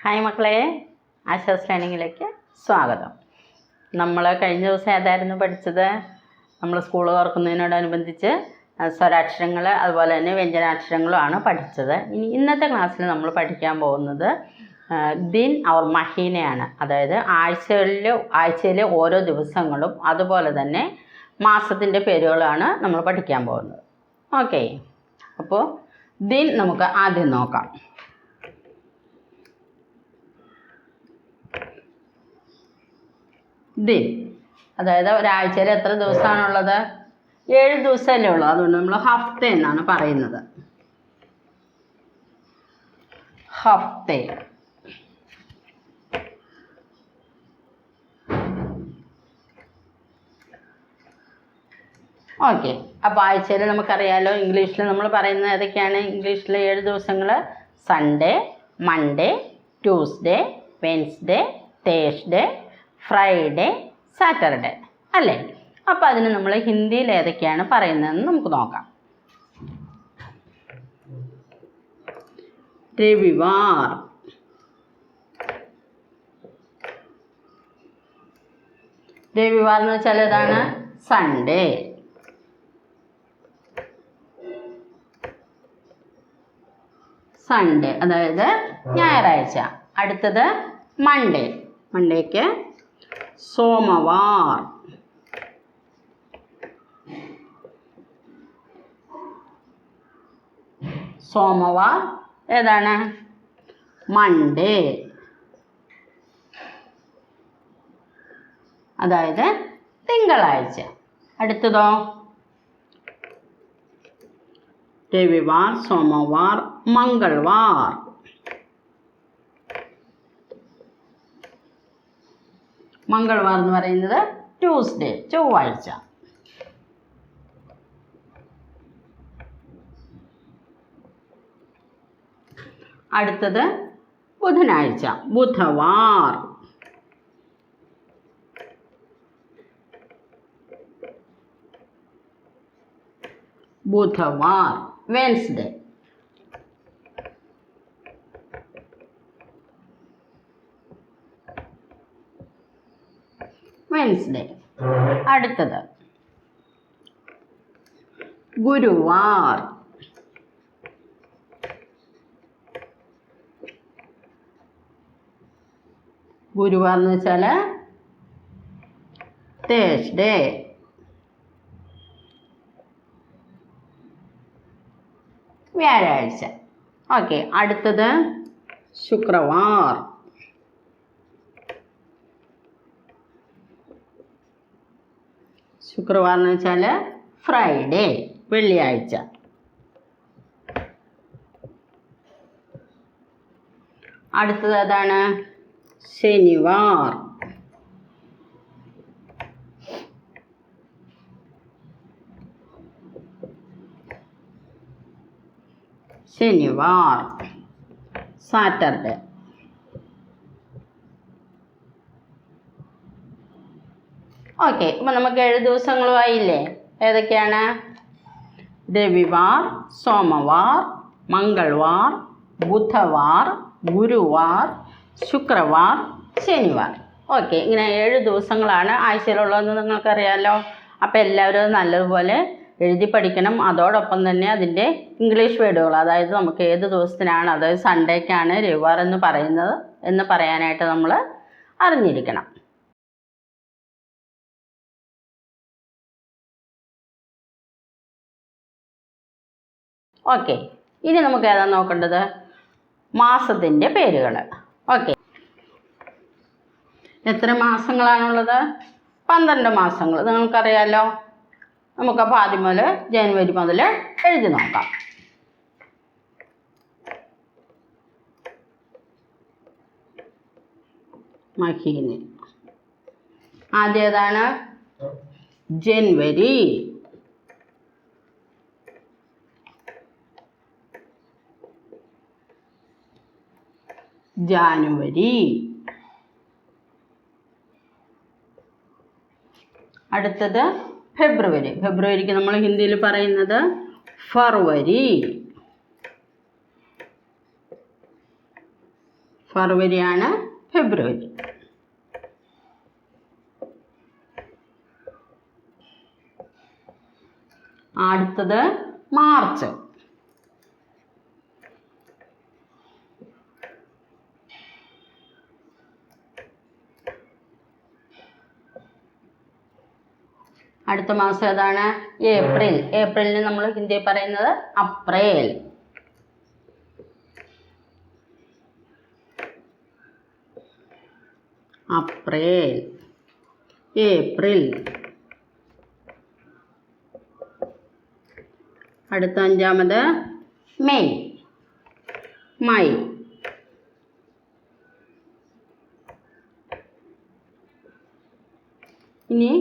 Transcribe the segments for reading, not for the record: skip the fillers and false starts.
Hi മക്കളെ, ആശാ sLearningലേക്ക് സ്വാഗതം. നമ്മൾ കഴിഞ്ഞ ദിവസം ഏതായിരുന്നു പഠിച്ചത്? നമ്മൾ സ്കൂൾ തുറക്കുന്നതിനോടനുബന്ധിച്ച് സ്വരാക്ഷരങ്ങൾ അതുപോലെ തന്നെ വ്യഞ്ജനാക്ഷരങ്ങളുമാണ് പഠിച്ചത്. ഇന്നത്തെ ക്ലാസ്സിൽ നമ്മൾ പഠിക്കാൻ പോകുന്നത് ദിൻ ഔർ മഹീനയാണ്. അതായത് ആഴ്ചയിലെ ഓരോ ദിവസങ്ങളും അതുപോലെ തന്നെ മാസത്തിൻ്റെ പേരുകളാണ് നമ്മൾ പഠിക്കാൻ പോകുന്നത്. ഓക്കെ, അപ്പോൾ ദിൻ നമുക്ക് ആദ്യം നോക്കാം. ദിൻ അതായത് ഒരാഴ്ചയിൽ എത്ര ദിവസമാണുള്ളത്? 7 ദിവസമല്ലേ ഉള്ളൂ. അതുകൊണ്ട് നമ്മൾ ഹഫ്ത എന്നാണ് പറയുന്നത്. ഹഫ്ത. ഓക്കെ, അപ്പോൾ ആഴ്ചയിൽ നമുക്കറിയാലോ ഇംഗ്ലീഷിൽ നമ്മൾ പറയുന്നത് ഏതൊക്കെയാണ്? ഇംഗ്ലീഷിലെ 7 ദിവസങ്ങൾ Sunday, Monday, Tuesday, Wednesday, Thursday, Friday, Saturday അല്ലേ? അപ്പോൾ അതിന് നമ്മൾ ഹിന്ദിയിൽ ഏതൊക്കെയാണ് പറയുന്നതെന്ന് നമുക്ക് നോക്കാം. രവിവാർ, രവിവാർ എന്ന് വെച്ചാൽ ഏതാണ്? സൺഡേ. സൺഡേ അതായത് ഞായറാഴ്ച. അടുത്തത് മൺഡേ. മൺഡേക്ക് സോമവാർ. സോമവാർ ഏതാണ്? മൺഡേ അതായത് തിങ്കളാഴ്ച. അടുത്തതോ രവിവാർ, സോമവാർ, മംഗൾവാർ. മംഗൾവാർ എന്ന് പറയുന്നത് ട്യൂസ്ഡേ, ചൊവ്വാഴ്ച. അടുത്തത് ബുധനാഴ്ച, ബുധവാർ. ബുധവാർ. വെൻസ്ഡേ. വെൻസ്ഡേ. അടുത്തത് ഗുരുവാർ. ഗുരുവാർ എന്ന് വെച്ചാൽ തേഴ്സ്ഡേ. വ്യാഴാഴ്ച. ഓക്കെ, അടുത്തത് ശുക്രവാർ. ശുക്രവാർ എന്ന് വെച്ചാൽ ഫ്രൈഡേ, വെള്ളിയാഴ്ച. അടുത്തത് ഏതാണ്? ശനിവാർ. ശനിവാർ. സാറ്റർഡേ. ഓക്കെ, അപ്പം നമുക്ക് 7 ദിവസങ്ങളുമായില്ലേ? ഏതൊക്കെയാണ്? രവിവാർ, സോമവാർ, മംഗൾവാർ, ബുധവാർ, ഗുരുവാർ, ശുക്രവാർ, ശനിവാർ. ഓക്കെ, ഇങ്ങനെ 7 ദിവസങ്ങളാണ് ആഴ്ചയിലുള്ളതെന്ന് നിങ്ങൾക്കറിയാമല്ലോ. അപ്പോൾ എല്ലാവരും നല്ലതുപോലെ എഴുതി പഠിക്കണം. അതോടൊപ്പം തന്നെ അതിൻ്റെ ഇംഗ്ലീഷ് വേർഡുകൾ, അതായത് നമുക്ക് ഏത് ദിവസത്തിനാണ്, അതായത് സൺഡേക്കാണ് രവിവാർ എന്ന് പറയുന്നത് എന്ന് പറയാനായിട്ട് നമ്മൾ അറിഞ്ഞിരിക്കണം. ഓക്കെ, ഇനി നമുക്ക് ഏതാ നോക്കേണ്ടത്? മാസത്തിൻ്റെ പേരുകൾ. ഓക്കെ, എത്ര മാസങ്ങളാണുള്ളത്? 12 മാസങ്ങൾ നിങ്ങൾക്കറിയാമല്ലോ. നമുക്കപ്പോൾ ആദ്യം മുതൽ ജനുവരി മുതൽ എഴുതി നോക്കാം. മഹീന. ആദ്യം ഏതാണ്? ജനുവരി. ജാനുവരി. അടുത്തത് ഫെബ്രുവരി. ഫെബ്രുവരിക്ക് നമ്മൾ ഹിന്ദിയിൽ പറയുന്നത് ഫർവരി. ഫെബ്രുവരിയാണ് ഫെബ്രുവരി. അടുത്തത് മാർച്ച്. അടുത്ത മാസം ഏതാണ്? ഏപ്രിൽ. ഏപ്രിലിന് നമ്മൾ ഹിന്ദിയിൽ പറയുന്നത് അപ്രേൽ. അപ്രേൽ, ഏപ്രിൽ. അടുത്ത അഞ്ചാമത് മെയ്, മൈ. ഇനി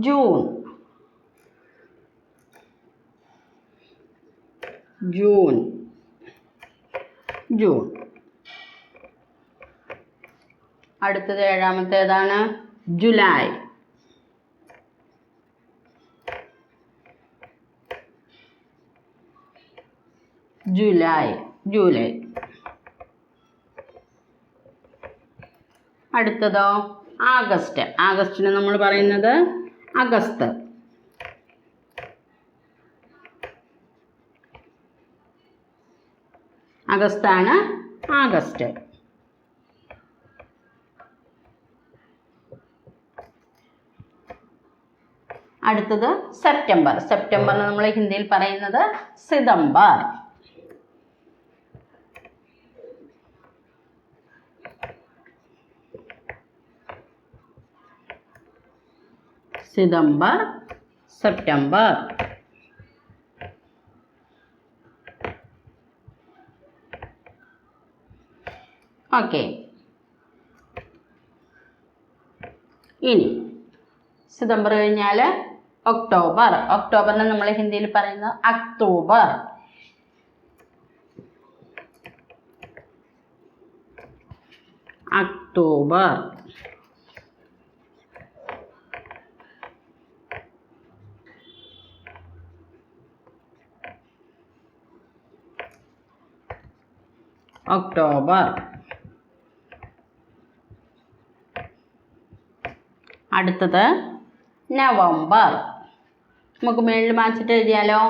ജൂൺ, ജൂൺ, ജൂൺ. അടുത്തത് ഏഴാമത്തേതാണ് ജൂലൈ. July, July. അടുത്തതോ ആഗസ്റ്റ്. ആഗസ്റ്റിന് നമ്മൾ പറയുന്നത് അഗസ്റ്റ്. അഗസ്റ്റാണ് ആഗസ്റ്റ്. അടുത്തത് സെപ്റ്റംബർ. സെപ്റ്റംബറിന് നമ്മൾ ഹിന്ദിയിൽ പറയുന്നത് സിതംബർ. സിതംബർ, സെപ്റ്റംബർ. ഓക്കെ. ഇനി സിതംബർ കഴിഞ്ഞാൽ ഒക്ടോബർ. ഒക്ടോബറിന് നമ്മൾ ഹിന്ദിയിൽ പറയുന്നത് അക്ടോബർ. അക്ടോബർ. ഒക്ടോബർ. അടുത്തത് നവംബർ. നമുക്ക് മേളിൽ മാച്ചിട്ട് എഴുതിയാലോ?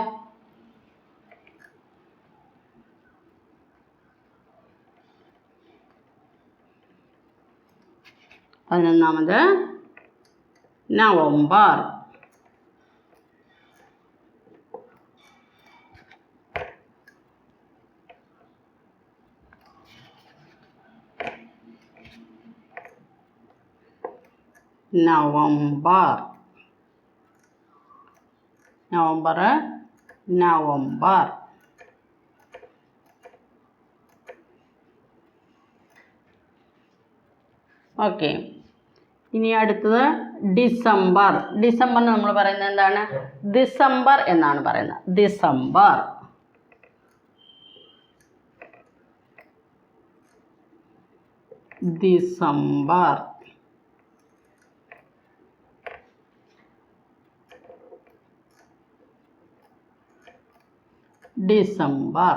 പതിനൊന്നാമത് November. November, November, November. Okay. ഇനി അടുത്തത് ഡിസംബർ. ഡിസംബറിന് നമ്മൾ പറയുന്നത് എന്താണ്? ഡിസംബർ എന്നാണ് പറയുന്നത്. ഡിസംബർ. ഡിസംബർ. ഡിസംബർ.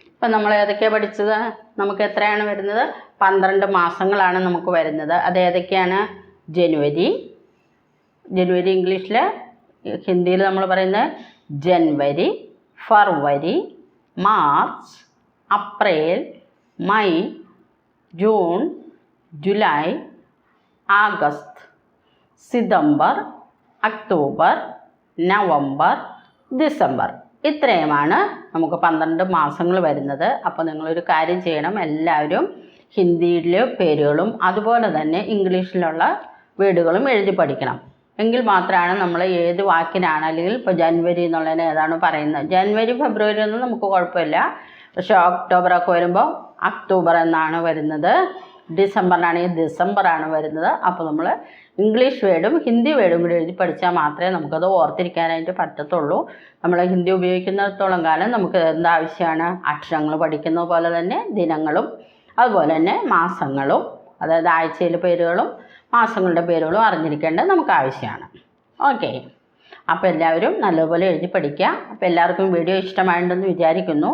ഇപ്പം നമ്മൾ ഏതൊക്കെയാണ് പഠിച്ചത്? നമുക്ക് എത്രയാണ് വരുന്നത്? 12 മാസങ്ങളാണ് നമുക്ക് വരുന്നത്. അത് ഏതൊക്കെയാണ്? ജനുവരി. ജനുവരി ഇംഗ്ലീഷിൽ, ഹിന്ദിയിൽ നമ്മൾ പറയുന്നത് ജനുവരി, ഫെബ്രുവരി, മാർച്ച്, അപ്രിൽ, മെയ്, ജൂൺ, ജൂലൈ, ആഗസ്റ്റ്, സിതംബർ, ഒക്ടോബർ, നവംബർ, ഡിസംബർ. ഇത്രയുമാണ് നമുക്ക് 12 മാസങ്ങൾ വരുന്നത്. അപ്പോൾ നിങ്ങളൊരു കാര്യം ചെയ്യണം, എല്ലാവരും ഹിന്ദിയിലെ പേരുകളും അതുപോലെ തന്നെ ഇംഗ്ലീഷിലുള്ള വേർഡുകളും എഴുതി പഠിക്കണം. എങ്കിൽ മാത്രമാണ് നമ്മൾ ഏത് വാക്കിനാണ്, അല്ലെങ്കിൽ ഇപ്പോൾ ജനുവരി എന്നുള്ളതിന് ഏതാണ് പറയുന്നത്. ജനുവരി ഫെബ്രുവരി ഒന്നും നമുക്ക് കുഴപ്പമില്ല. പക്ഷേ ഒക്ടോബറൊക്കെ വരുമ്പോൾ അക്ടോബർ എന്നാണ് വരുന്നത്. ഡിസംബറിനാണെങ്കിൽ ഡിസംബറാണ് വരുന്നത്. അപ്പോൾ നമ്മൾ ഇംഗ്ലീഷ് വേർഡും ഹിന്ദി വേർഡും കൂടി എഴുതി പഠിച്ചാൽ മാത്രമേ നമുക്കത് ഓർത്തിരിക്കാനായിട്ട് പറ്റത്തുള്ളൂ. നമ്മൾ ഹിന്ദി ഉപയോഗിക്കുന്നിടത്തോളം കാലം നമുക്ക് എന്താവശ്യമാണ്? അക്ഷരങ്ങൾ പഠിക്കുന്നത് പോലെ തന്നെ ദിനങ്ങളും അതുപോലെ തന്നെ മാസങ്ങളും, അതായത് ആഴ്ചയിലെ പേരുകളും മാസങ്ങളുടെ പേരുകളും അറിഞ്ഞിരിക്കേണ്ടത് നമുക്ക് ആവശ്യമാണ്. ഓക്കെ. അപ്പോൾ എല്ലാവരും നല്ലപോലെ എഴുതി പഠിക്കുക. അപ്പോൾ എല്ലാവർക്കും വീഡിയോ ഇഷ്ടമായിട്ടുണ്ടെന്ന് വിചാരിക്കുന്നു.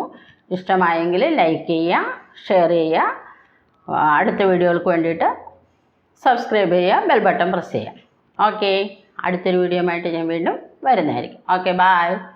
ഇഷ്ടമായെങ്കിൽ ലൈക്ക് ചെയ്യുക, ഷെയർ ചെയ്യുക, അടുത്ത വീഡിയോകൾക്ക് വേണ്ടിയിട്ട് സബ്സ്ക്രൈബ് ചെയ്യുക, ബെൽ ബട്ടൺ പ്രസ് ചെയ്യുക. ഓക്കെ. അടുത്തൊരു വീഡിയോ ആയിട്ട് ഞാൻ വീണ്ടും വരുന്നതായിരിക്കും. Okay, by.